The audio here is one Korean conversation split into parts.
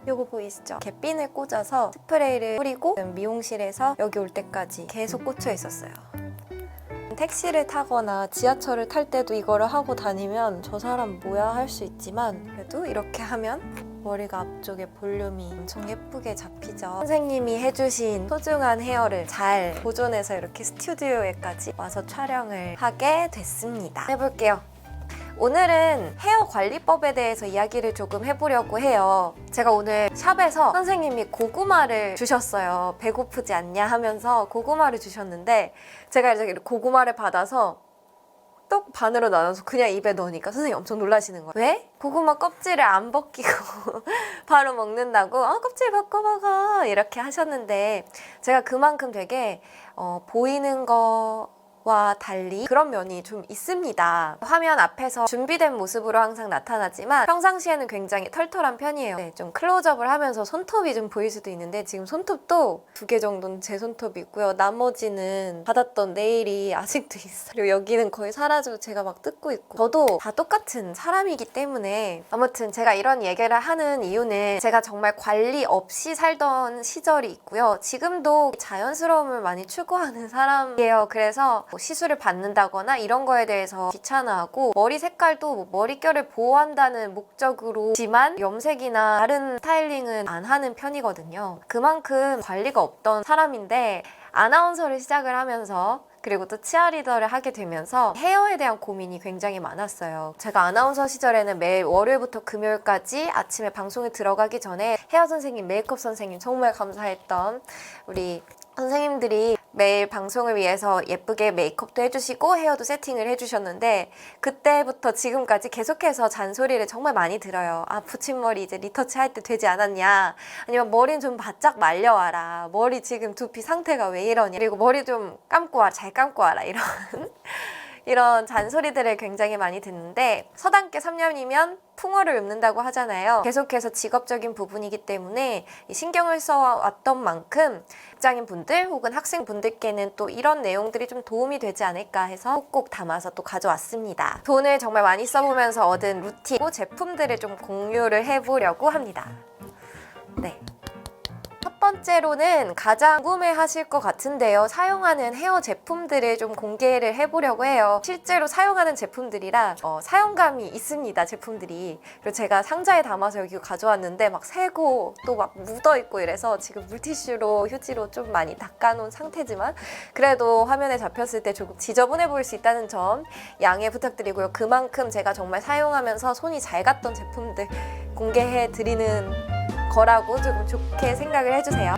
요거 보이시죠? 이렇게 핀을 꽂아서 스프레이를 뿌리고 미용실에서 여기 올 때까지 계속 꽂혀 있었어요. 택시를 타거나 지하철을 탈 때도 이거를 하고 다니면 저 사람 뭐야 할 수 있지만 그래도 이렇게 하면 머리가 앞쪽에 볼륨이 엄청 예쁘게 잡히죠. 선생님이 해주신 소중한 헤어를 잘 보존해서 이렇게 스튜디오에까지 와서 촬영을 하게 됐습니다. 해볼게요. 오늘은 헤어 관리법에 대해서 이야기를 조금 해보려고 해요. 제가 오늘 샵에서 선생님이 고구마를 주셨어요. 배고프지 않냐 하면서 고구마를 주셨는데 제가 이제 고구마를 받아서 똑 반으로 나눠서 그냥 입에 넣으니까 선생님이 엄청 놀라시는 거예요. 왜? 고구마 껍질을 안 벗기고 바로 먹는다고? 껍질 벗고 먹어 이렇게 하셨는데 제가 그만큼 되게 보이는 거와 달리 그런 면이 좀 있습니다. 화면 앞에서 준비된 모습으로 항상 나타나지만 평상시에는 굉장히 털털한 편이에요. 네, 좀 클로즈업을 하면서 손톱이 좀 보일 수도 있는데 지금 손톱도 2개 정도는 제 손톱이 있고요. 나머지는 받았던 네일이 아직도 있어요. 그리고 여기는 거의 사라지고 제가 막 뜯고 있고 저도 다 똑같은 사람이기 때문에 아무튼 제가 이런 얘기를 하는 이유는 제가 정말 관리 없이 살던 시절이 있고요. 지금도 자연스러움을 많이 추구하는 사람이에요. 그래서 시술을 받는다거나 이런 거에 대해서 귀찮아하고 머리 색깔도 머릿결을 보호한다는 목적으로지만 염색이나 다른 스타일링은 안 하는 편이거든요. 그만큼 관리가 없던 사람인데 아나운서를 시작을 하면서 그리고 또 치어리더를 하게 되면서 헤어에 대한 고민이 굉장히 많았어요. 제가 아나운서 시절에는 매일 월요일부터 금요일까지 아침에 방송에 들어가기 전에 헤어 선생님, 메이크업 선생님 정말 감사했던 우리 선생님들이 매일 방송을 위해서 예쁘게 메이크업도 해주시고 헤어도 세팅을 해주셨는데 그때부터 지금까지 계속해서 잔소리를 정말 많이 들어요. 붙임머리 이제 리터치 할 때 되지 않았냐, 아니면 머리는 좀 바짝 말려와라, 머리 지금 두피 상태가 왜 이러냐, 그리고 머리 좀 감고 와라, 잘 감고 와라, 이런 잔소리들을 굉장히 많이 듣는데 서당계 3년이면 풍어를 읊는다고 하잖아요. 계속해서 직업적인 부분이기 때문에 신경을 써왔던 만큼 직장인분들 혹은 학생분들께는 또 이런 내용들이 좀 도움이 되지 않을까 해서 꼭꼭 담아서 또 가져왔습니다. 돈을 정말 많이 써보면서 얻은 루틴, 제품들을 좀 공유를 해보려고 합니다. 네. 첫 번째로는 가장 궁금해하실 것 같은데요. 사용하는 헤어 제품들을 좀 공개를 해보려고 해요. 실제로 사용하는 제품들이라 사용감이 있습니다. 제품들이. 그리고 제가 상자에 담아서 여기 가져왔는데 막 새고 또 막 묻어있고 이래서 지금 물티슈로 휴지로 좀 많이 닦아놓은 상태지만 그래도 화면에 잡혔을 때 조금 지저분해 보일 수 있다는 점 양해 부탁드리고요. 그만큼 제가 정말 사용하면서 손이 잘 갔던 제품들 공개해드리는 거라고 조금 좋게 생각을 해주세요.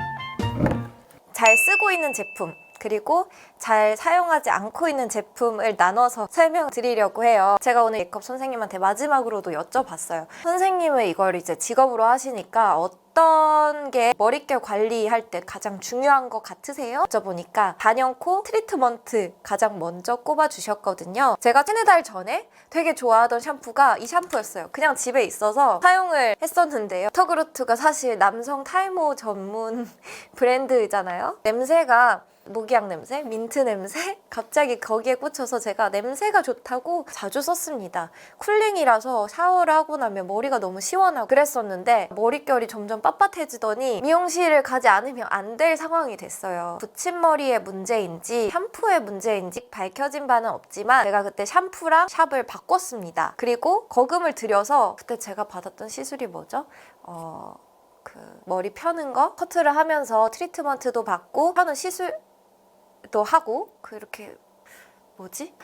잘 쓰고 있는 제품 그리고 잘 사용하지 않고 있는 제품을 나눠서 설명드리려고 해요. 제가 오늘 메이크업 선생님한테 마지막으로도 여쭤봤어요. 선생님은 이걸 이제 직업으로 하시니까 어떤 게 머릿결 관리할 때 가장 중요한 것 같으세요? 여쭤보니까 단연코 트리트먼트 가장 먼저 꼽아주셨거든요. 제가 3-4달 전에 되게 좋아하던 샴푸가 이 샴푸였어요. 그냥 집에 있어서 사용을 했었는데요. 터그루트가 사실 남성 탈모 전문 브랜드잖아요. 냄새가 모기향 냄새, 민트 냄새? 갑자기 거기에 꽂혀서 제가 냄새가 좋다고 자주 썼습니다. 쿨링이라서 샤워를 하고 나면 머리가 너무 시원하고 그랬었는데 머릿결이 점점 빳빳해지더니 미용실을 가지 않으면 안 될 상황이 됐어요. 붙임머리의 문제인지 샴푸의 문제인지 밝혀진 바는 없지만 제가 그때 샴푸랑 샵을 바꿨습니다. 그리고 거금을 들여서 그때 제가 받았던 시술이 뭐죠? 머리 펴는 거 커트를 하면서 트리트먼트도 받고 하는 시술도 하고 그렇게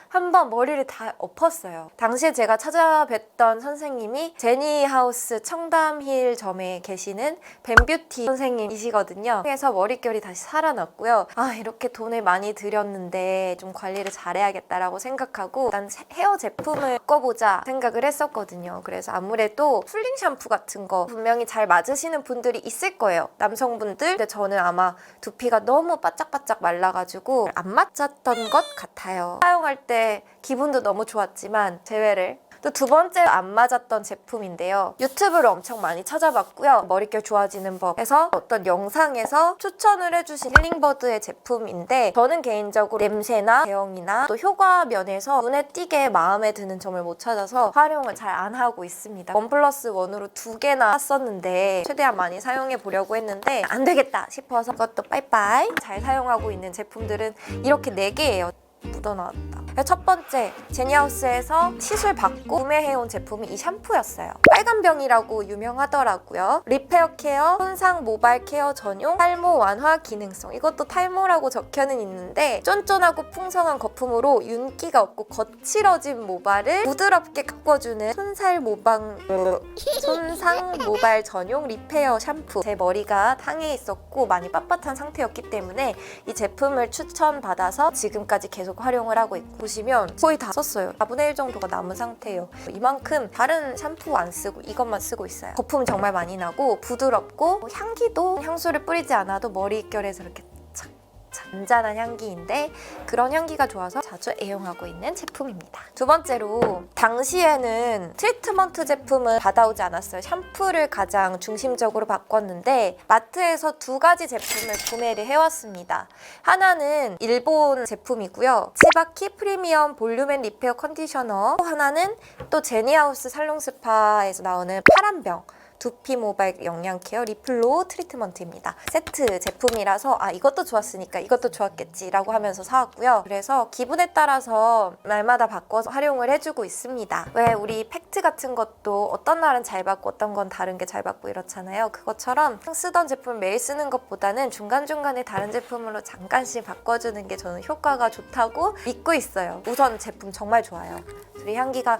한번 머리를 다 엎었어요. 당시에 제가 찾아뵀던 선생님이 제니하우스 청담힐점에 계시는 뱀뷰티 선생님이시거든요. 그래서 머릿결이 다시 살아났고요. 이렇게 돈을 많이 들였는데 좀 관리를 잘해야겠다라고 생각하고 난 헤어 제품을 바꿔보자 생각을 했었거든요. 그래서 아무래도 풀링 샴푸 같은 거 분명히 잘 맞으시는 분들이 있을 거예요. 남성분들. 근데 저는 아마 두피가 너무 바짝바짝 말라가지고 안 맞았던 것 같아요. 사용할 때 기분도 너무 좋았지만 재회를 또 두 번째 안 맞았던 제품인데요. 유튜브를 엄청 많이 찾아봤고요. 머릿결 좋아지는 법에서 어떤 영상에서 추천을 해주신 힐링버드의 제품인데 저는 개인적으로 냄새나 제형이나 또 효과 면에서 눈에 띄게 마음에 드는 점을 못 찾아서 활용을 잘 안 하고 있습니다. 1+1으로 2개나 샀었는데 최대한 많이 사용해 보려고 했는데 안 되겠다 싶어서 그것도 빠이빠이. 잘 사용하고 있는 제품들은 이렇게 4개예요. 묻어나왔다. 첫 번째, 제니하우스에서 시술 받고 구매해온 제품이 이 샴푸였어요. 빨간 병이라고 유명하더라고요. 리페어 케어, 손상 모발 케어 전용, 탈모 완화 기능성. 이것도 탈모라고 적혀는 있는데 쫀쫀하고 풍성한 거품으로 윤기가 없고 거칠어진 모발을 부드럽게 깎아주는 손상 모발 전용 리페어 샴푸. 제 머리가 탕에 있었고 많이 빳빳한 상태였기 때문에 이 제품을 추천받아서 지금까지 계속 활용을 하고 있고 보시면 거의 다 썼어요. 4분의 1 정도가 남은 상태예요. 이만큼 다른 샴푸 안 쓰고 이것만 쓰고 있어요. 거품 정말 많이 나고 부드럽고 향기도 향수를 뿌리지 않아도 머릿결에서 이렇게 잔잔한 향기인데 그런 향기가 좋아서 자주 애용하고 있는 제품입니다. 두 번째로 당시에는 트리트먼트 제품은 받아오지 않았어요. 샴푸를 가장 중심적으로 바꿨는데 마트에서 2가지 제품을 구매를 해왔습니다. 하나는 일본 제품이고요. 치바키 프리미엄 볼륨 앤 리페어 컨디셔너, 또 하나는 또 제니하우스 살롱스파에서 나오는 파란병 두피 모발 영양 케어 리플로 트리트먼트입니다. 세트 제품이라서 이것도 좋았으니까 이것도 좋았겠지 라고 하면서 사왔고요. 그래서 기분에 따라서 날마다 바꿔서 활용을 해주고 있습니다. 왜 우리 팩트 같은 것도 어떤 날은 잘 받고 어떤 건 다른 게 잘 받고 이렇잖아요. 그것처럼 쓰던 제품 매일 쓰는 것보다는 중간중간에 다른 제품으로 잠깐씩 바꿔주는 게 저는 효과가 좋다고 믿고 있어요. 우선 제품 정말 좋아요. 그리고 향기가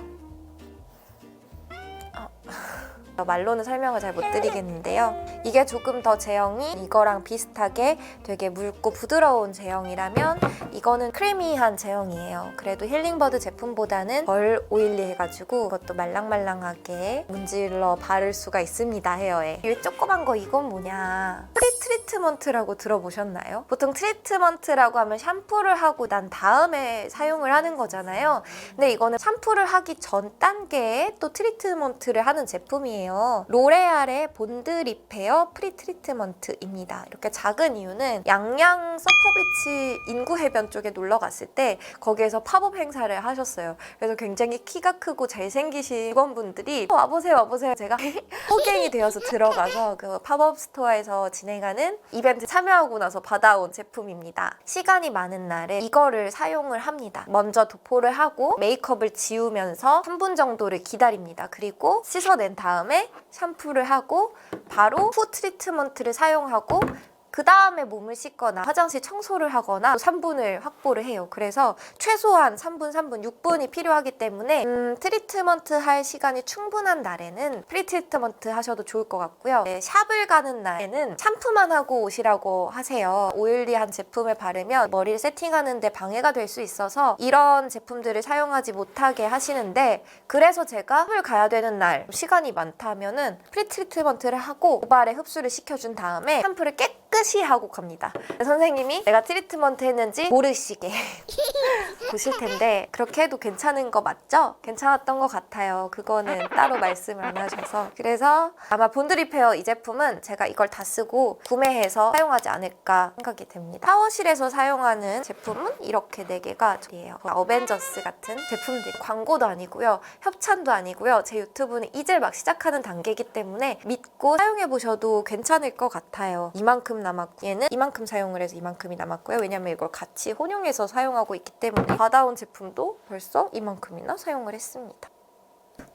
말로는 설명을 잘 못 드리겠는데요. 이게 조금 더 제형이 이거랑 비슷하게 되게 묽고 부드러운 제형이라면 이거는 크리미한 제형이에요. 그래도 힐링버드 제품보다는 덜 오일리해가지고 그것도 말랑말랑하게 문질러 바를 수가 있습니다. 헤어에. 이 조그만 거 이건 뭐냐, 트리트먼트라고 들어보셨나요? 보통 트리트먼트라고 하면 샴푸를 하고 난 다음에 사용을 하는 거잖아요. 근데 이거는 샴푸를 하기 전 단계에 또 트리트먼트를 하는 제품이에요. 로레알의 본드 리페어 프리 트리트먼트입니다. 이렇게 작은 이유는 양양 서퍼비치 인구해변 쪽에 놀러 갔을 때 거기에서 팝업 행사를 하셨어요. 그래서 굉장히 키가 크고 잘생기신 직원분들이 와보세요. 제가 호갱이 되어서 들어가서 그 팝업 스토어에서 진행하는 이벤트 참여하고 나서 받아온 제품입니다. 시간이 많은 날에 이거를 사용을 합니다. 먼저 도포를 하고 메이크업을 지우면서 3분 정도를 기다립니다. 그리고 씻어낸 다음에 샴푸를 하고 바로 후 트리트먼트를 사용하고 그 다음에 몸을 씻거나 화장실 청소를 하거나 3분을 확보를 해요. 그래서 최소한 3분, 6분이 필요하기 때문에 트리트먼트 할 시간이 충분한 날에는 프리 트리트먼트 하셔도 좋을 것 같고요. 샵을 가는 날에는 샴푸만 하고 오시라고 하세요. 오일리한 제품을 바르면 머리를 세팅하는데 방해가 될 수 있어서 이런 제품들을 사용하지 못하게 하시는데, 그래서 제가 샵을 가야 되는 날 시간이 많다면은 프리 트리트먼트를 하고 모발에 흡수를 시켜준 다음에 샴푸를 깨끗이 하고 갑니다. 선생님이 내가 트리트먼트 했는지 모르시게 보실 텐데 그렇게 해도 괜찮은 거 맞죠? 괜찮았던 것 같아요. 그거는 따로 말씀을 안 하셔서. 그래서 아마 본드 리페어 이 제품은 제가 이걸 다 쓰고 구매해서 사용하지 않을까 생각이 됩니다. 샤워실에서 사용하는 제품은 이렇게 4개가 저예요. 어벤져스 같은 제품들, 광고도 아니고요, 협찬도 아니고요. 제 유튜브는 이제 막 시작하는 단계이기 때문에 믿고 사용해보셔도 괜찮을 것 같아요. 이만큼 남았고 얘는 이만큼 사용을 해서 이만큼이 남았고요. 왜냐면 이걸 같이 혼용해서 사용하고 있기 때문에 받아온 제품도 벌써 이만큼이나 사용을 했습니다.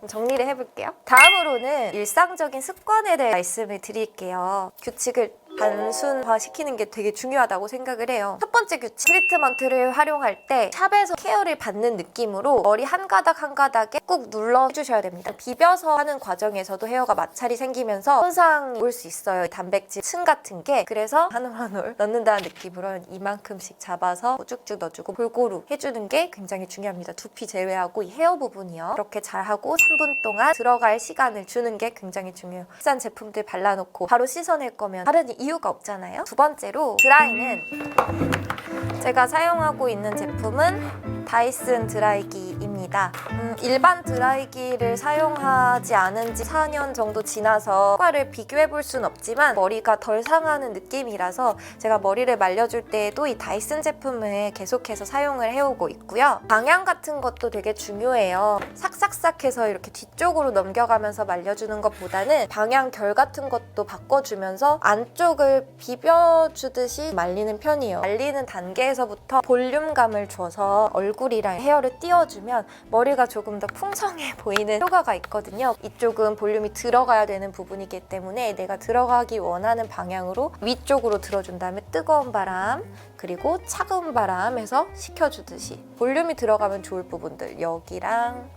정리를 해볼게요. 다음으로는 일상적인 습관에 대해 말씀을 드릴게요. 규칙을 단순화시키는 게 되게 중요하다고 생각을 해요. 첫 번째 규칙, 트리트먼트를 활용할 때 샵에서 케어를 받는 느낌으로 머리 한 가닥 한 가닥에 꾹 눌러주셔야 됩니다. 비벼서 하는 과정에서도 헤어가 마찰이 생기면서 손상이 올 수 있어요. 단백질 층 같은 게. 그래서 한 올 한 올 넣는다는 느낌으로 이만큼씩 잡아서 쭉쭉 넣어주고 골고루 해주는 게 굉장히 중요합니다. 두피 제외하고 이 헤어 부분이요. 그렇게 잘하고 3분 동안 들어갈 시간을 주는 게 굉장히 중요해요. 비싼 제품들 발라놓고 바로 씻어낼 거면 다른 이유가 없잖아요. 두 번째로 드라이는 제가 사용하고 있는 제품은 다이슨 드라이기입니다. 있습니다. 일반 드라이기를 사용하지 않은 지 4년 정도 지나서 효과를 비교해 볼 순 없지만 머리가 덜 상하는 느낌이라서 제가 머리를 말려줄 때에도 이 다이슨 제품을 계속해서 사용을 해오고 있고요. 방향 같은 것도 되게 중요해요. 싹싹싹 해서 이렇게 뒤쪽으로 넘겨가면서 말려주는 것보다는 방향 결 같은 것도 바꿔주면서 안쪽을 비벼주듯이 말리는 편이에요. 말리는 단계에서부터 볼륨감을 줘서 얼굴이랑 헤어를 띄워주면 머리가 조금 더 풍성해 보이는 효과가 있거든요. 이쪽은 볼륨이 들어가야 되는 부분이기 때문에 내가 들어가기 원하는 방향으로 위쪽으로 들어준 다음에 뜨거운 바람 그리고 차가운 바람 해서 식혀주듯이 볼륨이 들어가면 좋을 부분들 여기랑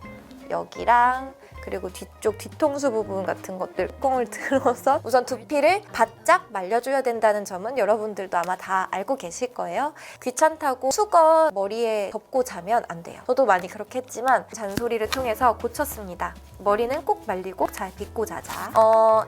그리고 뒤쪽 뒤통수 부분 같은 것들 뚜껑을 들어서 우선 두피를 바짝 말려줘야 된다는 점은 여러분들도 아마 다 알고 계실 거예요. 귀찮다고 수건 머리에 덮고 자면 안 돼요. 저도 많이 그렇게 했지만 잔소리를 통해서 고쳤습니다. 머리는 꼭 말리고 잘 빗고 자자.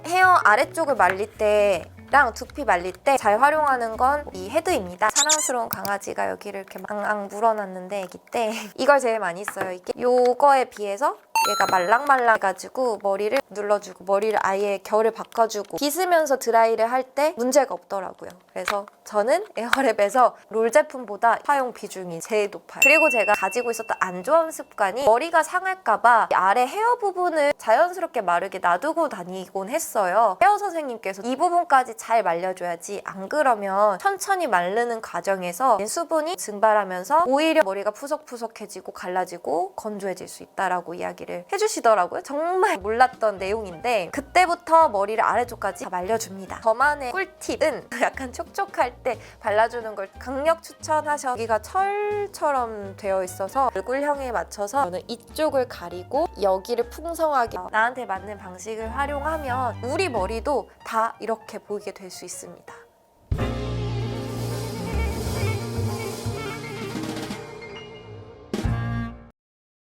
헤어 아래쪽을 말릴 때 랑 두피 말릴 때 잘 활용하는 건 이 헤드입니다. 사랑스러운 강아지가 여기를 이렇게 앙앙 물어놨는데 아기 때 이걸 제일 많이 써요. 이게 요거에 비해서 얘가 말랑말랑해가지고 머리를 눌러주고 머리를 아예 결을 바꿔주고 빗으면서 드라이를 할 때 문제가 없더라고요. 그래서 저는 에어랩에서 롤 제품보다 사용 비중이 제일 높아요. 그리고 제가 가지고 있었던 안 좋은 습관이 머리가 상할까봐 아래 헤어 부분을 자연스럽게 마르게 놔두고 다니곤 했어요. 헤어 선생님께서 이 부분까지 잘 말려줘야지 안 그러면 천천히 마르는 과정에서 수분이 증발하면서 오히려 머리가 푸석푸석해지고 갈라지고 건조해질 수 있다라고 이야기를 해주시더라고요. 정말 몰랐던 내용인데 그때부터 머리를 아래쪽까지 다 말려줍니다. 저만의 꿀팁은 약간 촉촉할 때 발라주는 걸 강력 추천하셔. 여기가 철처럼 되어 있어서 얼굴형에 맞춰서 저는 이쪽을 가리고 여기를 풍성하게 나한테 맞는 방식을 활용하면 우리 머리도 다 이렇게 보이게 될 수 있습니다.